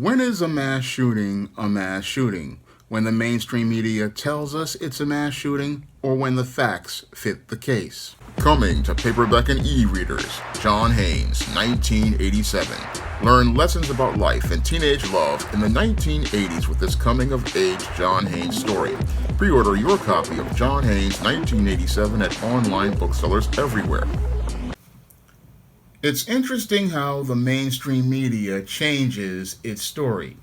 When is a mass shooting a mass shooting? When the mainstream media tells us it's a mass shooting, or when the facts fit the case? Coming to paperback and e-readers, John Haynes, 1987. Learn lessons about life and teenage love in the 1980s with this coming-of-age John Haynes story. Pre-order your copy of John Haynes, 1987 at online booksellers everywhere. It's interesting how the mainstream media changes its story.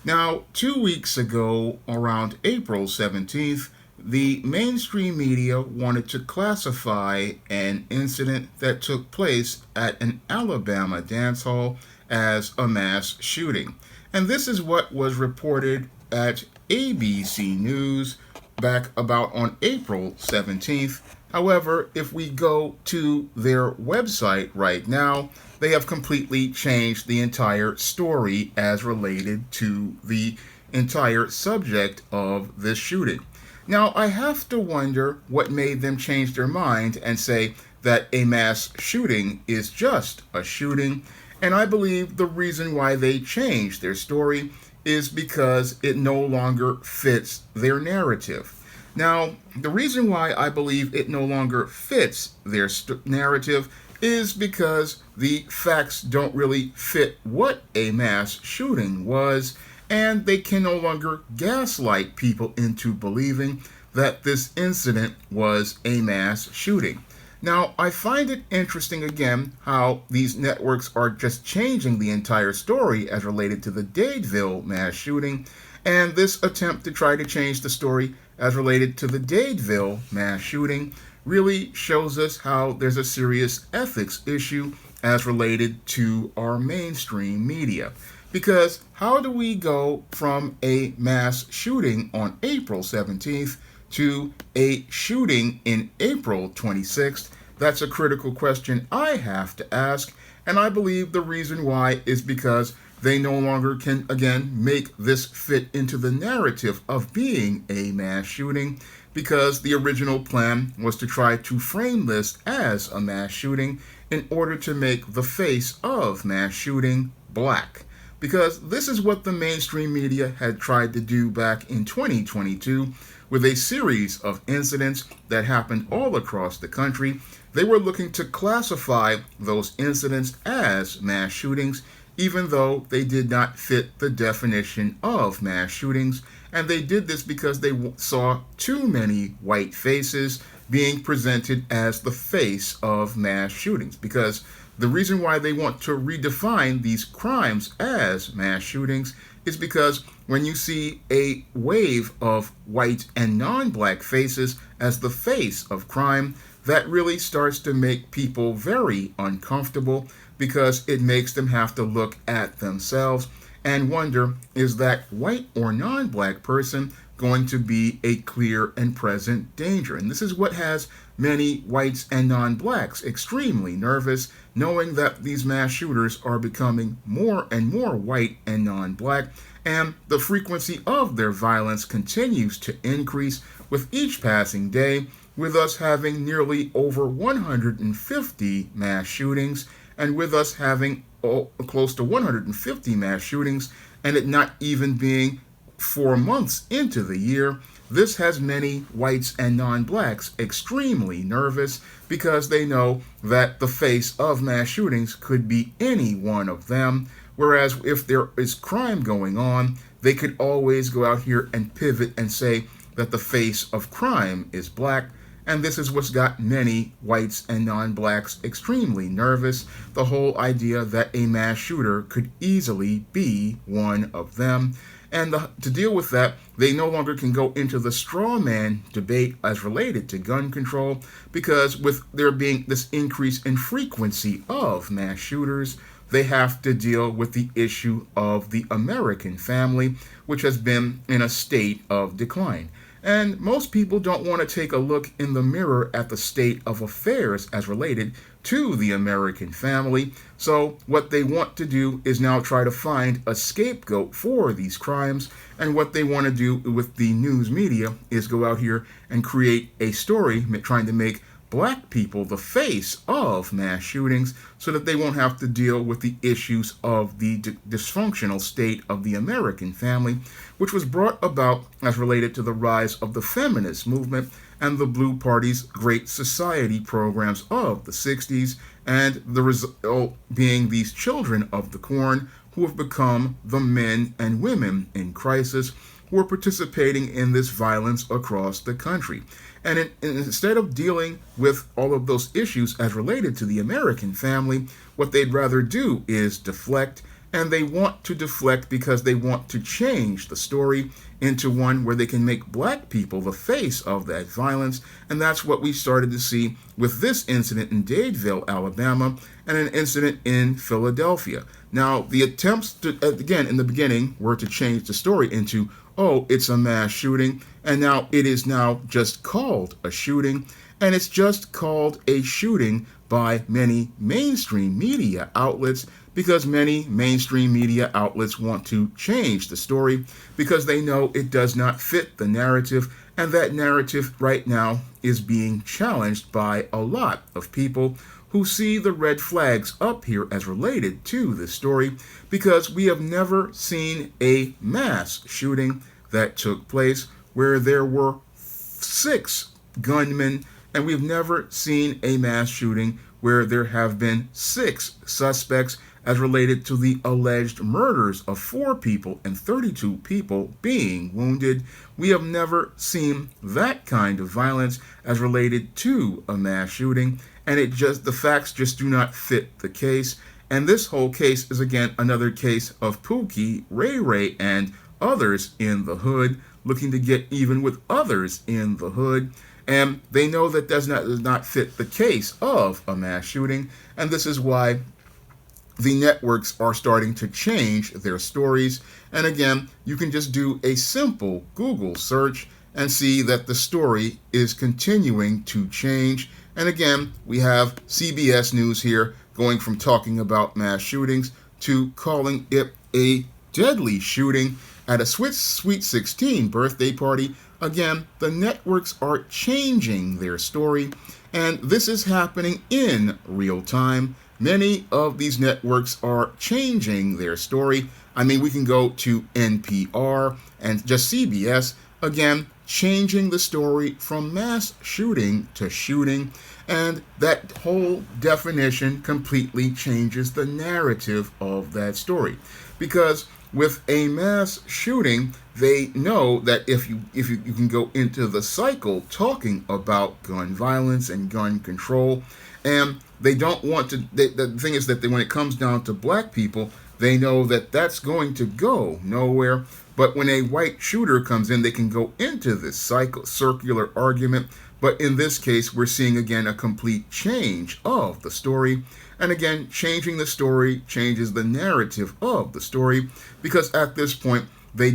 Now, 2 weeks ago, around April 17th, the mainstream media wanted to classify an incident that took place at an Alabama dance hall as a mass shooting. And this is what was reported at ABC News back about on April 17th. However, if we go to their website right now, they have completely changed the entire story as related to the entire subject of this shooting. Now, I have to wonder what made them change their mind and say that a mass shooting is just a shooting. And I believe the reason why they changed their story is because it no longer fits their narrative. Now, the reason why I believe it no longer fits their narrative is because the facts don't really fit what a mass shooting was, and they can no longer gaslight people into believing that this incident was a mass shooting. Now, I find it interesting again how these networks are just changing the entire story as related to the Dadeville mass shooting, and this attempt to try to change the story as related to the Dadeville mass shooting really shows us how there's a serious ethics issue as related to our mainstream media. Because how do we go from a mass shooting on April 17th to a shooting in April 26th? That's a critical question I have to ask, and I believe the reason why is because they no longer can, again, make this fit into the narrative of being a mass shooting, because the original plan was to try to frame this as a mass shooting in order to make the face of mass shooting black. Because this is what the mainstream media had tried to do back in 2022 with a series of incidents that happened all across the country. They were looking to classify those incidents as mass shootings, even though they did not fit the definition of mass shootings. And they did this because they saw too many white faces being presented as the face of mass shootings. Because the reason why they want to redefine these crimes as mass shootings is because when you see a wave of white and non-black faces as the face of crime, that really starts to make people very uncomfortable, because it makes them have to look at themselves and wonder, is that white or non-black person going to be a clear and present danger? And this is what has many whites and non-blacks extremely nervous, knowing that these mass shooters are becoming more and more white and non-black, and the frequency of their violence continues to increase with each passing day, with us having nearly over 150 mass shootings, and with us having close to 150 mass shootings, and it not even being 4 months into the year. This has many whites and non-blacks extremely nervous, because they know that the face of mass shootings could be any one of them, whereas if there is crime going on, they could always go out here and pivot and say that the face of crime is black. And this is what's got many whites and non-blacks extremely nervous, the whole idea that a mass shooter could easily be one of them. And to deal with that, they no longer can go into the straw man debate as related to gun control, because with there being this increase in frequency of mass shooters, they have to deal with the issue of the American family, which has been in a state of decline. And most people don't want to take a look in the mirror at the state of affairs as related to the American family. So what they want to do is now try to find a scapegoat for these crimes. And what they want to do with the news media is go out here and create a story trying to make black people the face of mass shootings so that they won't have to deal with the issues of the dysfunctional state of the American family, which was brought about as related to the rise of the feminist movement and the Blue Party's Great Society programs of the 60s, and the result being these children of the corn who have become the men and women in crisis who are participating in this violence across the country. And instead of dealing with all of those issues as related to the American family, what they'd rather do is deflect, and they want to deflect because they want to change the story into one where they can make black people the face of that violence. And that's what we started to see with this incident in Dadeville, Alabama, and an incident in Philadelphia. Now, the attempts to, again, in the beginning, were to change the story into, oh, it's a mass shooting, and now it is now just called a shooting, and it's just called a shooting by many mainstream media outlets, because many mainstream media outlets want to change the story because they know it does not fit the narrative, and that narrative right now is being challenged by a lot of people who see the red flags up here as related to this story, because we have never seen a mass shooting that took place where there were 6 gunmen, and we've never seen a mass shooting where there have been 6 suspects as related to the alleged murders of 4 people and 32 people being wounded. We have never seen that kind of violence as related to a mass shooting, and the facts just do not fit the case. And this whole case is again another case of Pookie, Ray Ray, and others in the hood looking to get even with others in the hood. And they know that does not fit the case of a mass shooting, and this is why the networks are starting to change their stories. And again, you can just do a simple Google search and see that the story is continuing to change. And again, we have CBS News here going from talking about mass shootings to calling it a deadly shooting at a Sweet 16 birthday party. Again, the networks are changing their story, and this is happening in real time. Many of these networks are changing their story. I mean, we can go to NPR and just CBS, again, changing the story from mass shooting to shooting, and that whole definition completely changes the narrative of that story. Because with a mass shooting, they know that if you can go into the cycle talking about gun violence and gun control, and they don't want to. The thing is that when it comes down to black people, they know that that's going to go nowhere. But when a white shooter comes in, they can go into this circular argument. But in this case, we're seeing again a complete change of the story. And again, changing the story changes the narrative of the story, because at this point, they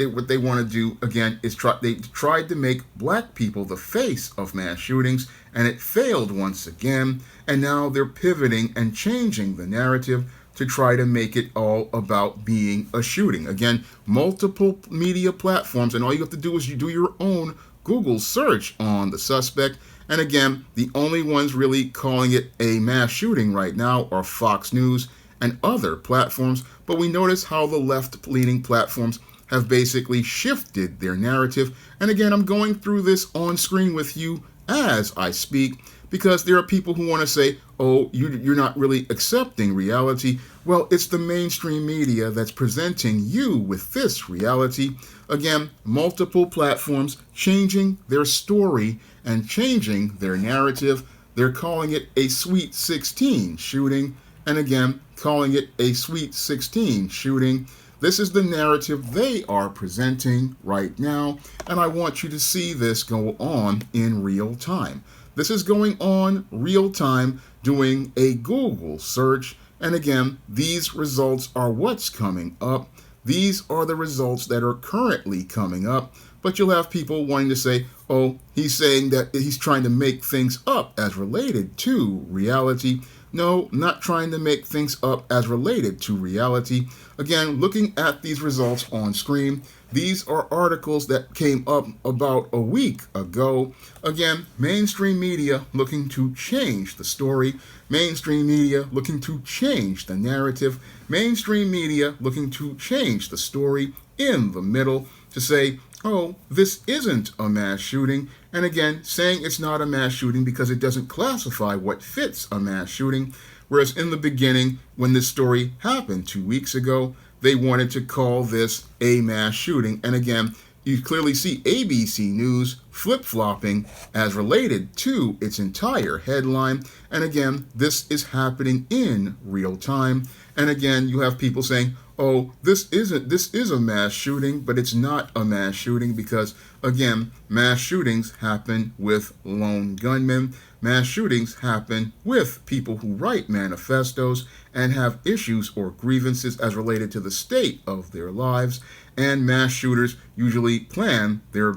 what they want to do again is they tried to make black people the face of mass shootings, and it failed once again. And now they're pivoting and changing the narrative to try to make it all about being a shooting. Again, multiple media platforms, and all you have to do is you do your own Google search on the suspect. And again, the only ones really calling it a mass shooting right now are Fox News and other platforms. But we notice how the left-leaning platforms have basically shifted their narrative. And again, I'm going through this on screen with you as I speak, because there are people who want to say, oh, you're not really accepting reality. Well, it's the mainstream media that's presenting you with this reality. Again, multiple platforms changing their story and changing their narrative. They're calling it a Sweet 16 shooting, and again, calling it a Sweet 16 shooting. This is the narrative they are presenting right now, and I want you to see this go on in real time. This is going on real time, doing a Google search, and again, these results are what's coming up. These are the results that are currently coming up, but you'll have people wanting to say, oh, he's saying that he's trying to make things up as related to reality. No, not trying to make things up as related to reality. Again, looking at these results on screen, these are articles that came up about a week ago. Again, mainstream media looking to change the story, mainstream media looking to change the narrative, mainstream media looking to change the story in the middle to say, oh, this isn't a mass shooting. And again, saying it's not a mass shooting because it doesn't classify what fits a mass shooting. Whereas in the beginning, when this story happened 2 weeks ago, they wanted to call this a mass shooting. And again, you clearly see ABC News flip-flopping as related to its entire headline. And again, this is happening in real time. And again, you have people saying, oh, this is a mass shooting, but it's not a mass shooting because, again, mass shootings happen with lone gunmen. Mass shootings happen with people who write manifestos and have issues or grievances as related to the state of their lives. And mass shooters usually plan their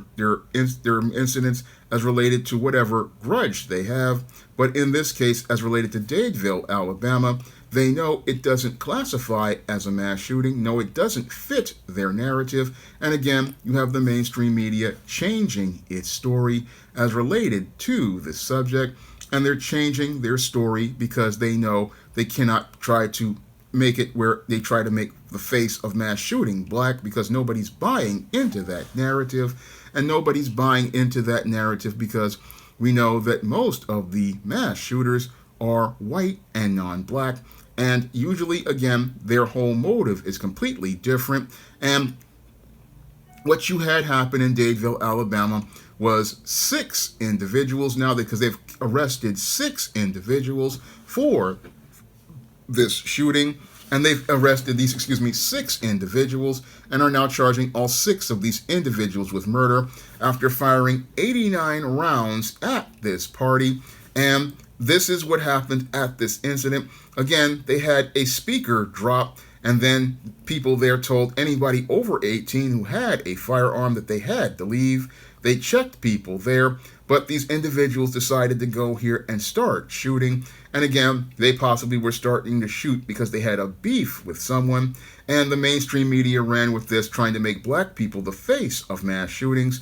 incidents as related to whatever grudge they have. But in this case, as related to Dadeville, Alabama, they know it doesn't classify as a mass shooting. No, it doesn't fit their narrative. And again, you have the mainstream media changing its story as related to this subject. And they're changing their story because they know they cannot try to make it where they try to make the face of mass shooting black because nobody's buying into that narrative. And nobody's buying into that narrative because we know that most of the mass shooters are white and non-black. And usually, again, their whole motive is completely different. And what you had happen in Dadeville, Alabama, was 6 individuals now because they've arrested 6 individuals for this shooting. And they've arrested 6 individuals and are now charging all 6 of these individuals with murder after firing 89 rounds at this party. And this is what happened at this incident. Again, they had a speaker drop, and then people there told anybody over 18 who had a firearm that they had to leave. They checked people there, but these individuals decided to go here and start shooting. And again, they possibly were starting to shoot because they had a beef with someone. And the mainstream media ran with this, trying to make black people the face of mass shootings,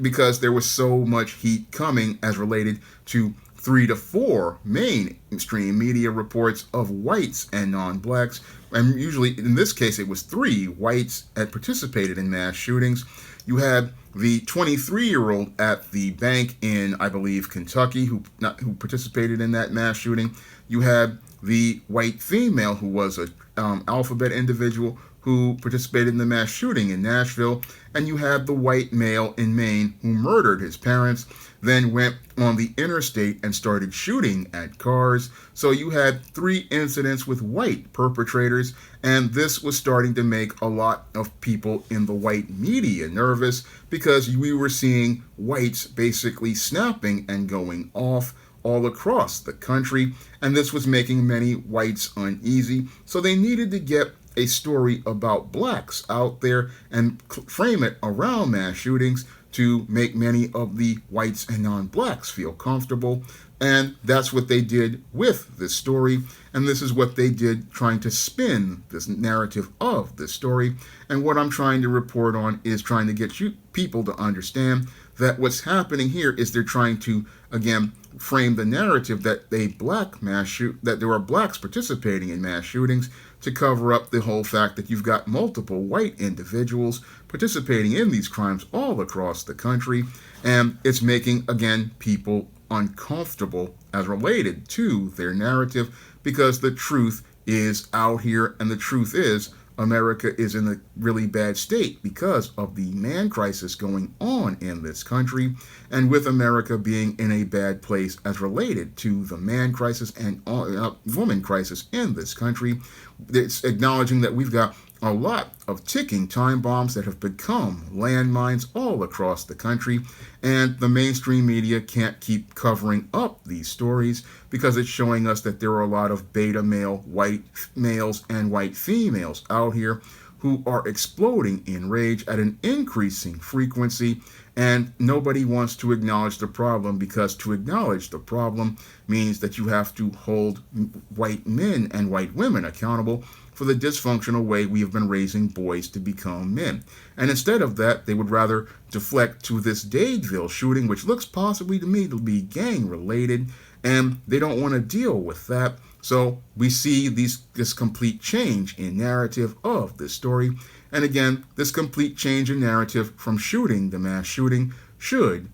because there was so much heat coming as related to 3 to 4 mainstream media reports of whites and non-blacks. And usually, in this case, it was 3 whites that participated in mass shootings. You had the 23-year-old at the bank in, I believe, Kentucky, who participated in that mass shooting. You had the white female who was a alphabet individual who participated in the mass shooting in Nashville. And you had the white male in Maine who murdered his parents, then went on the interstate and started shooting at cars. So you had 3 incidents with white perpetrators, and this was starting to make a lot of people in the white media nervous because we were seeing whites basically snapping and going off all across the country, and this was making many whites uneasy. So they needed to get a story about blacks out there and frame it around mass shootings to make many of the whites and non-blacks feel comfortable. And that's what they did with this story. And this is what they did trying to spin this narrative of this story. And what I'm trying to report on is trying to get you people to understand that what's happening here is they're trying to, again, frame the narrative that that there are blacks participating in mass shootings to cover up the whole fact that you've got multiple white individuals participating in these crimes all across the country. And it's making, again, people uncomfortable as related to their narrative because the truth is out here, and the truth is America is in a really bad state because of the man crisis going on in this country, and with America being in a bad place as related to the man crisis and woman crisis in this country, it's acknowledging that we've got a lot of ticking time bombs that have become landmines all across the country, and the mainstream media can't keep covering up these stories because it's showing us that there are a lot of beta male white males and white females out here who are exploding in rage at an increasing frequency, and nobody wants to acknowledge the problem, because to acknowledge the problem means that you have to hold white men and white women accountable for the dysfunctional way we have been raising boys to become men. And instead of that, they would rather deflect to this Dadeville shooting, which looks possibly to me to be gang related, and they don't want to deal with that. So we see this complete change in narrative of this story. And again, this complete change in narrative from shooting to mass shooting should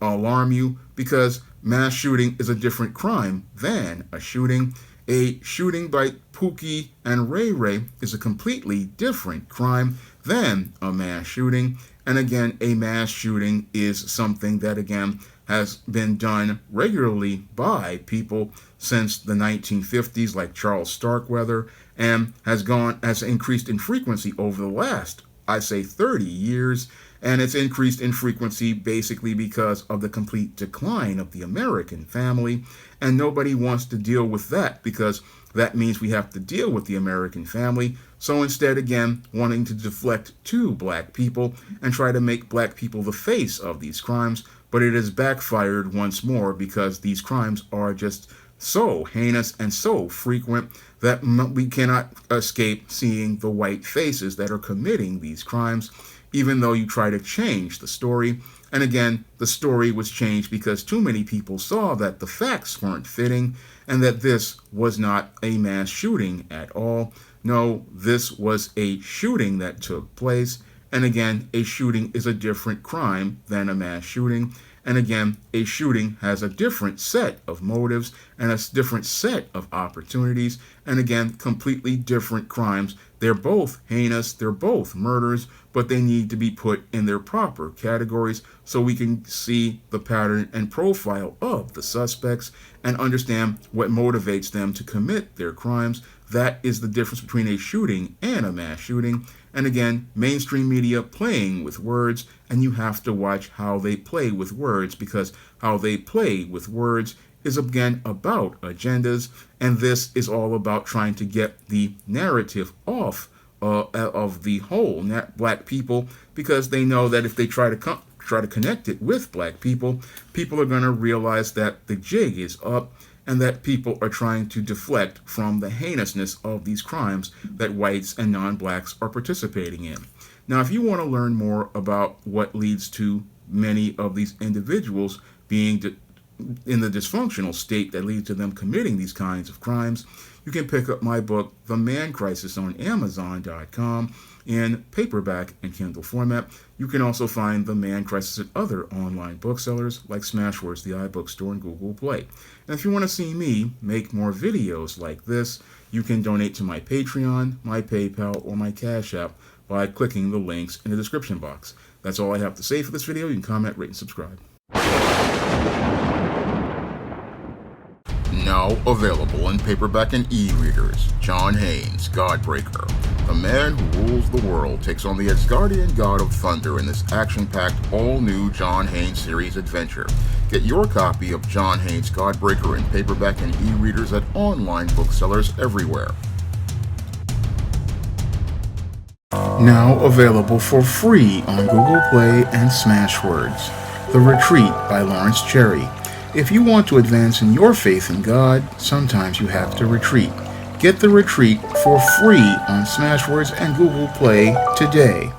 alarm you, because mass shooting is a different crime than a shooting. A shooting by Pookie and Ray Ray is a completely different crime than a mass shooting. And again, a mass shooting is something that, again, has been done regularly by people since the 1950s, like Charles Starkweather, and has increased in frequency over the last, I say, 30 years. And it's increased in frequency basically because of the complete decline of the American family. And nobody wants to deal with that, because that means we have to deal with the American family. So instead, again, wanting to deflect to black people and try to make black people the face of these crimes. But it has backfired once more, because these crimes are just so heinous and so frequent that we cannot escape seeing the white faces that are committing these crimes, even though you try to change the story. And again, the story was changed because too many people saw that the facts weren't fitting and that this was not a mass shooting at all. No, this was a shooting that took place. And again, a shooting is a different crime than a mass shooting. And again, a shooting has a different set of motives and a different set of opportunities. And again, completely different crimes. They're both heinous, they're both murders, but they need to be put in their proper categories so we can see the pattern and profile of the suspects and understand what motivates them to commit their crimes. That is the difference between a shooting and a mass shooting. And again, mainstream media playing with words, and you have to watch how they play with words, because how they play with words is again about agendas, and this is all about trying to get the narrative off of the whole black people, because they know that if they try to connect it with black people, people are going to realize that the jig is up and that people are trying to deflect from the heinousness of these crimes that whites and non-blacks are participating in. Now, if you want to learn more about what leads to many of these individuals being in the dysfunctional state that leads to them committing these kinds of crimes, you can pick up my book, The Man Crisis, on Amazon.com in paperback and Kindle format. You can also find The Man Crisis at other online booksellers like Smashwords, the iBookstore, and Google Play. And if you want to see me make more videos like this, you can donate to my Patreon, my PayPal, or my Cash App by clicking the links in the description box. That's all I have to say for this video. You can comment, rate, and subscribe. Now available in paperback and e-readers, John Haynes, Godbreaker. The man who rules the world takes on the Asgardian god of thunder in this action-packed, all-new John Haynes series adventure. Get your copy of John Haynes, Godbreaker in paperback and e-readers at online booksellers everywhere. Now available for free on Google Play and Smashwords. The Retreat by Lawrence Cherry. If you want to advance in your faith in God, sometimes you have to retreat. Get The Retreat for free on Smashwords and Google Play today.